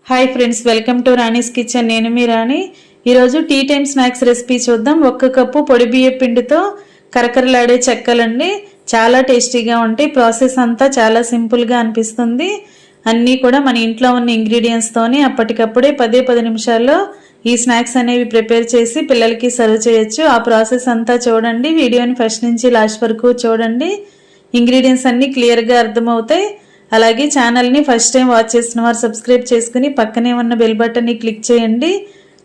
Hi friends, welcome to Rani's kitchen. నేను మీ రాణి. ఈరోజు tea time snacks recipe చూద్దాం. 1 కప్పు పొడి బియ్య పిండితో కరకరలాడే చెక్కలండి. చాలా టేస్టీగా ఉంటాయి. ప్రాసెస్ అంతా చాలా సింపుల్గా అనిపిస్తుంది. అన్నీ కూడా మన ఇంట్లో ఉన్న ఇంగ్రీడియంట్స్తోనే అప్పటికప్పుడే 10 నిమిషాల్లో ఈ స్నాక్స్ అనేవి ప్రిపేర్ చేసి పిల్లలకి సర్వ్ చేయొచ్చు. ఆ ప్రాసెస్ అంతా చూడండి. వీడియోని ఫస్ట్ నుంచి లాస్ట్ వరకు చూడండి. ఇంగ్రీడియంట్స్ అన్నీ క్లియర్గా అర్థమవుతాయి. అలాగే ఛానల్ని ఫస్ట్ టైం వాచ్ చేసిన వారు సబ్స్క్రైబ్ చేసుకుని పక్కనే ఉన్న బెల్ బటన్ని క్లిక్ చేయండి.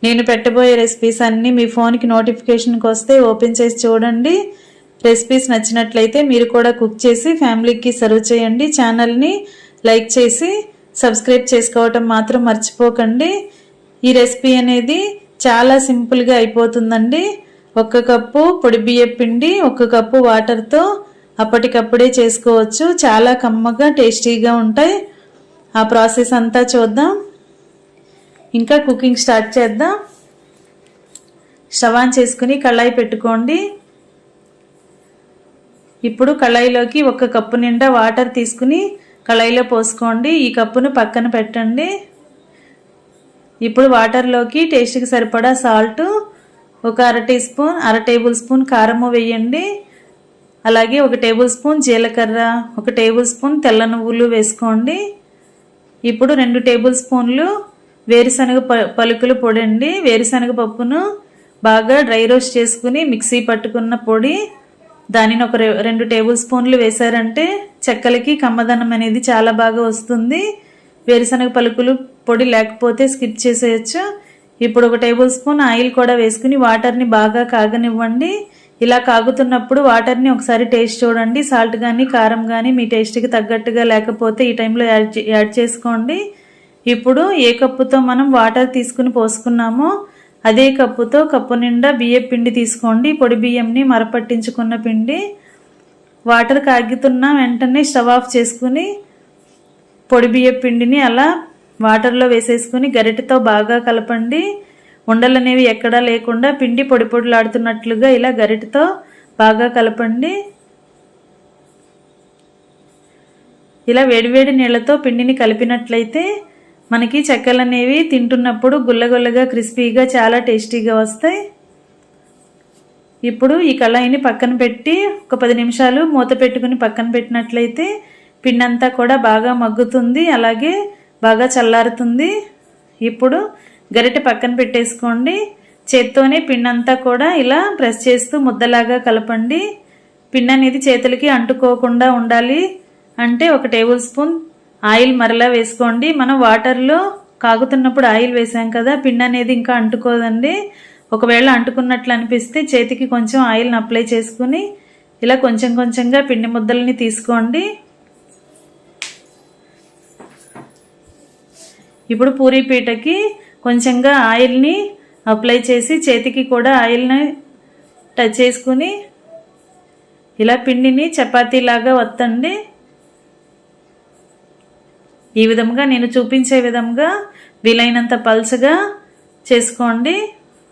నేను పెట్టబోయే రెసిపీస్ అన్నీ మీ ఫోన్కి నోటిఫికేషన్కి వస్తే ఓపెన్ చేసి చూడండి. రెసిపీస్ నచ్చినట్లయితే మీరు కూడా కుక్ చేసి ఫ్యామిలీకి సర్వ్ చేయండి. ఛానల్ని లైక్ చేసి సబ్స్క్రైబ్ చేసుకోవటం మాత్రం మర్చిపోకండి. ఈ రెసిపీ అనేది చాలా సింపుల్గా అయిపోతుందండి. 1 కప్పు పొడి బియ్యం పిండి, 1 కప్పు వాటర్తో అప్పటికప్పుడే చేసుకోవచ్చు. చాలా కమ్మగా టేస్టీగా ఉంటాయి. ఆ ప్రాసెస్ అంతా చూద్దాం. ఇంకా కుకింగ్ స్టార్ట్ చేద్దాం. స్టవ్ ఆన్ చేసుకుని కళాయి పెట్టుకోండి. ఇప్పుడు కళాయిలోకి 1 కప్పు నిండా వాటర్ తీసుకుని కళాయిలో పోసుకోండి. ఈ కప్పును పక్కన పెట్టండి. ఇప్పుడు వాటర్లోకి టేస్ట్కి సరిపడా సాల్ట్, ఒక అర టేబుల్ స్పూన్ కారము వేయండి. అలాగే 1 టేబుల్ స్పూన్ జీలకర్ర, 1 టేబుల్ స్పూన్ తెల్ల నువ్వులు వేసుకోండి. ఇప్పుడు 2 టేబుల్ స్పూన్లు వేరుశనగ పలుకులు పొడి అండి. వేరుశనగ పప్పును బాగా డ్రై రోస్ట్ చేసుకుని మిక్సీ పట్టుకున్న పొడి, దానిని ఒక 2 టేబుల్ స్పూన్లు వేశారంటే చెక్కలకి కమ్మదనం అనేది చాలా బాగా వస్తుంది. వేరుశనగ పలుకులు పొడి లేకపోతే స్కిప్ చేసేయచ్చు. ఇప్పుడు 1 టేబుల్ స్పూన్ ఆయిల్ కూడా వేసుకుని వాటర్ని బాగా కాగనివ్వండి. ఇలా కాగుతున్నప్పుడు వాటర్ని ఒకసారి టేస్ట్ చూడండి. సాల్ట్ కానీ కారం కానీ మీ టేస్ట్కి తగ్గట్టుగా లేకపోతే ఈ టైంలో యాడ్ చేసుకోండి. ఇప్పుడు ఏ కప్పుతో మనం వాటర్ తీసుకుని పోసుకున్నామో అదే కప్పుతో కప్పు నిండా బియ్యం పిండి తీసుకోండి. పొడి బియ్యంని మరపట్టించుకున్న పిండి. వాటర్ కాగుతున్న వెంటనే స్టవ్ ఆఫ్ చేసుకుని పొడి బియ్యం పిండిని అలా వాటర్లో వేసేసుకుని గరిటెతో బాగా కలపండి. ఉండలు అనేవి ఎక్కడా లేకుండా పిండి పొడి పొడిలాడుతున్నట్లుగా ఇలా గరిటెతో బాగా కలపండి. ఇలా వేడివేడి నీళ్ళతో పిండిని కలిపినట్లయితే మనకి చెక్కలు అనేవి తింటున్నప్పుడు గుల్లగుల్లగా క్రిస్పీగా చాలా టేస్టీగా వస్తాయి. ఇప్పుడు ఈ కళాయిని పక్కన పెట్టి ఒక 10 నిమిషాలు మూత పెట్టుకుని పక్కన పెట్టినట్లయితే పిండి అంతా కూడా బాగా మగ్గుతుంది. అలాగే బాగా చల్లారుతుంది. ఇప్పుడు గరిటె పక్కన పెట్టేసుకోండి. చేత్తోనే పిండి అంతా కూడా ఇలా ప్రెస్ చేస్తూ ముద్దలాగా కలపండి. పిండి అనేది చేతులకి అంటుకోకుండా ఉండాలి అంటే 1 టేబుల్ స్పూన్ ఆయిల్ మరలా వేసుకోండి. మనం వాటర్లో కాగుతున్నప్పుడు ఆయిల్ వేసాం కదా, పిండి అనేది ఇంకా అంటుకోదండి. ఒకవేళ అంటుకున్నట్లు అనిపిస్తే చేతికి కొంచెం ఆయిల్ని అప్లై చేసుకుని ఇలా కొంచెం కొంచెంగా పిండి ముద్దల్ని తీసుకోండి. ఇప్పుడు పూరీ పీటకి కొంచెంగా ఆయిల్ని అప్లై చేసి చేతికి కూడా ఆయిల్ని టచ్ చేసుకుని ఇలా పిండిని చపాతీలాగా వత్తండి. ఈ విధంగా నేను చూపించే విధంగా వీలైనంత పల్చగా చేసుకోండి.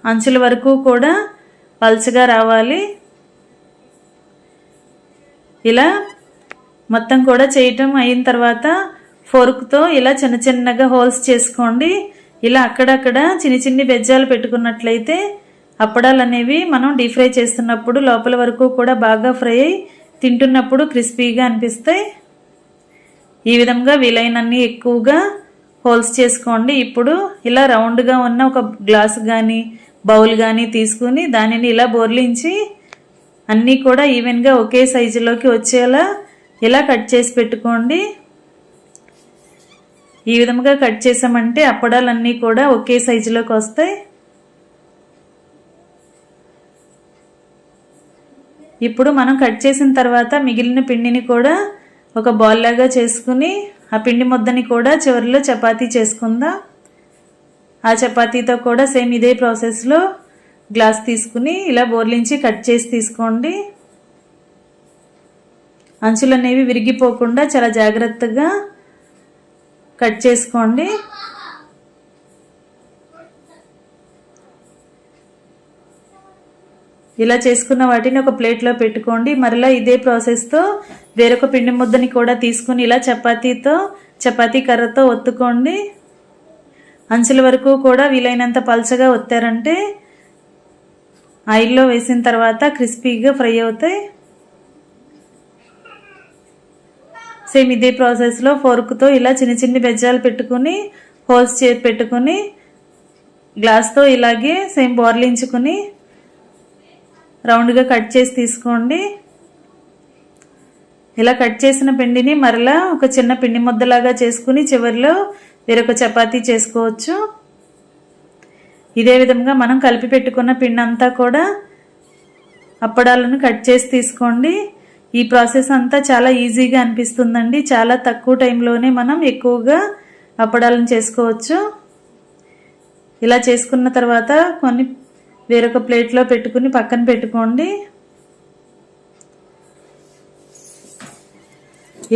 అంచుల వరకు కూడా పల్చగా రావాలి. ఇలా మొత్తం కూడా చేయటం అయిన తర్వాత ఫోర్క్తో ఇలా చిన్న చిన్నగా హోల్స్ చేసుకోండి. ఇలా అక్కడక్కడ చిన్ని బెజ్జాలు పెట్టుకున్నట్లయితే అప్పడాలు అనేవి మనం డీప్ ఫ్రై చేస్తున్నప్పుడు లోపల వరకు కూడా బాగా ఫ్రై అయి తింటున్నప్పుడు క్రిస్పీగా అనిపిస్తాయి. ఈ విధంగా వీలైనన్ని ఎక్కువగా హోల్స్ చేసుకోండి. ఇప్పుడు ఇలా రౌండ్గా ఉన్న ఒక గ్లాస్ కానీ బౌల్ కానీ తీసుకుని దానిని ఇలా బోర్లించి అన్నీ కూడా ఈవెన్గా ఒకే సైజులోకి వచ్చేలా ఇలా కట్ చేసి పెట్టుకోండి. ఈ విధంగా కట్ చేసామంటే అప్పడాలన్నీ కూడా ఒకే సైజులోకి వస్తాయి. ఇప్పుడు మనం కట్ చేసిన తర్వాత మిగిలిన పిండిని కూడా ఒక బాల్ లాగా చేసుకుని ఆ పిండి ముద్దని కూడా చివరిలో చపాతీ చేసుకుందాం. ఆ చపాతీతో కూడా సేమ్ ఇదే ప్రాసెస్లో గ్లాస్ తీసుకుని ఇలా బోర్లించి కట్ చేసి తీసుకోండి. అంచులు అనేవి విరిగిపోకుండా చాలా జాగ్రత్తగా కట్ చేసుకోండి. ఇలా చేసుకున్న వాటిని ఒక ప్లేట్లో పెట్టుకోండి. మరలా ఇదే ప్రాసెస్తో వేరొక పిండి ముద్దని కూడా తీసుకుని ఇలా చపాతీ కర్రతో ఒత్తుకోండి. అంచుల వరకు కూడా వీలైనంత పల్చగా ఒత్తారంటే ఆయిల్లో వేసిన తర్వాత క్రిస్పీగా ఫ్రై అవుతాయి. సేమ్ ఇదే ప్రాసెస్లో ఫోర్క్తో ఇలా చిన్న చిన్న బెజ్జాలు పెట్టుకుని హోల్స్ పెట్టుకుని గ్లాస్తో ఇలాగే సేమ్ బోర్లించుకుని రౌండ్గా కట్ చేసి తీసుకోండి. ఇలా కట్ చేసిన పిండిని మరలా ఒక చిన్న పిండి ముద్దలాగా చేసుకుని చివరిలో వేరొక చపాతీ చేసుకోవచ్చు. ఇదే విధంగా మనం కలిపి పెట్టుకున్న పిండి అంతా కూడా అప్పడాలను కట్ చేసి తీసుకోండి. ఈ ప్రాసెస్ అంతా చాలా ఈజీగా అనిపిస్తుందండి. చాలా తక్కువ టైంలోనే మనం ఎక్కువగా అప్పడాలను చేసుకోవచ్చు. ఇలా చేసుకున్న తర్వాత కొన్ని వేరొక ప్లేట్లో పెట్టుకుని పక్కన పెట్టుకోండి.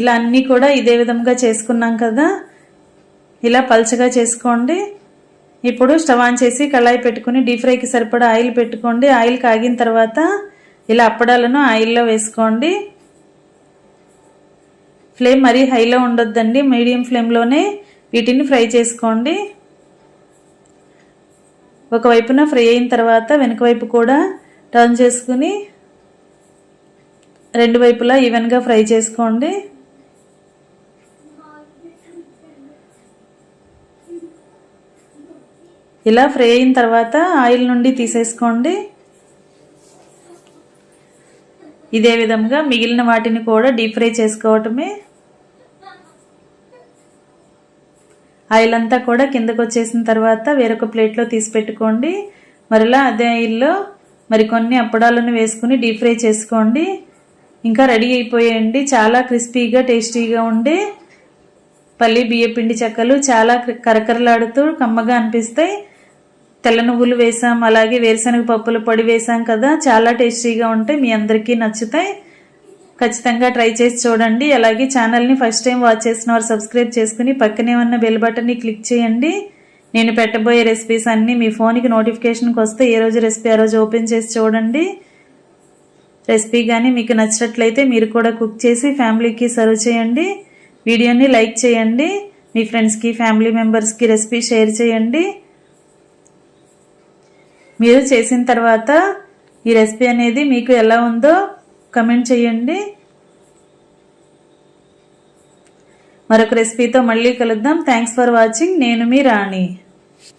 ఇలా అన్నీ కూడా ఇదే విధంగా చేసుకున్నాం కదా, ఇలా పల్చగా చేసుకోండి. ఇప్పుడు స్టవ్ ఆన్ చేసి కళాయి పెట్టుకుని డీప్ ఫ్రైకి సరిపడా ఆయిల్ పెట్టుకోండి. ఆయిల్ కాగిన తర్వాత ఇలా అప్పడాలను ఆయిల్లో వేసుకోండి. ఫ్లేమ్ మరీ హైలో ఉండొద్దండి, మీడియం ఫ్లేమ్లోనే వీటిని ఫ్రై చేసుకోండి. ఒకవైపున ఫ్రై అయిన తర్వాత వెనుక వైపు కూడా టర్న్ చేసుకుని రెండు వైపులా ఈవెన్గా ఫ్రై చేసుకోండి. ఇలా ఫ్రై అయిన తర్వాత ఆయిల్ నుండి తీసేసుకోండి. ఇదే విధంగా మిగిలిన వాటిని కూడా డీప్ ఫ్రై చేసుకోవటమే. ఆయిల్ అంతా కూడా కిందకు వచ్చేసిన తర్వాత వేరొక ప్లేట్లో తీసి పెట్టుకోండి. మరలా అదే ఆయిల్లో మరికొన్ని అప్పడాలను వేసుకుని డీప్ ఫ్రై చేసుకోండి. ఇంకా రెడీ అయిపోయాయండి చాలా క్రిస్పీగా టేస్టీగా ఉండే పల్లి బియ్యపిండి చెక్కలు. చాలా కరకరలాడుతూ కమ్మగా అనిపిస్తాయి. తెల్ల నువ్వులు వేసాం, అలాగే వేరుశనగ పప్పుల పొడి వేసాం కదా, చాలా టేస్టీగా ఉంటాయి. మీ అందరికీ నచ్చుతాయి. ఖచ్చితంగా ట్రై చేసి చూడండి. అలాగే ఛానల్ని ఫస్ట్ టైం వాచ్ చేసిన వారు సబ్స్క్రైబ్ చేసుకుని పక్కనే ఉన్న బెల్ బటన్ని క్లిక్ చేయండి. నేను పెట్టబోయే రెసిపీస్ అన్నీ మీ ఫోన్కి నోటిఫికేషన్కి వస్తే ఏ రోజు రెసిపీ ఆ రోజు ఓపెన్ చేసి చూడండి. రెసిపీ కానీ మీకు నచ్చినట్లయితే మీరు కూడా కుక్ చేసి ఫ్యామిలీకి సర్వ్ చేయండి. వీడియోని లైక్ చేయండి. మీ ఫ్రెండ్స్కి ఫ్యామిలీ మెంబర్స్కి రెసిపీ షేర్ చేయండి. మీరు చేసిన తర్వాత ఈ రెసిపీ అనేది మీకు ఎలా ఉందో కమెంట్ చేయండి. మరొక రెసిపీతో మళ్ళీ కలుద్దాం. Thanks for watching. నేను మీ రాణి.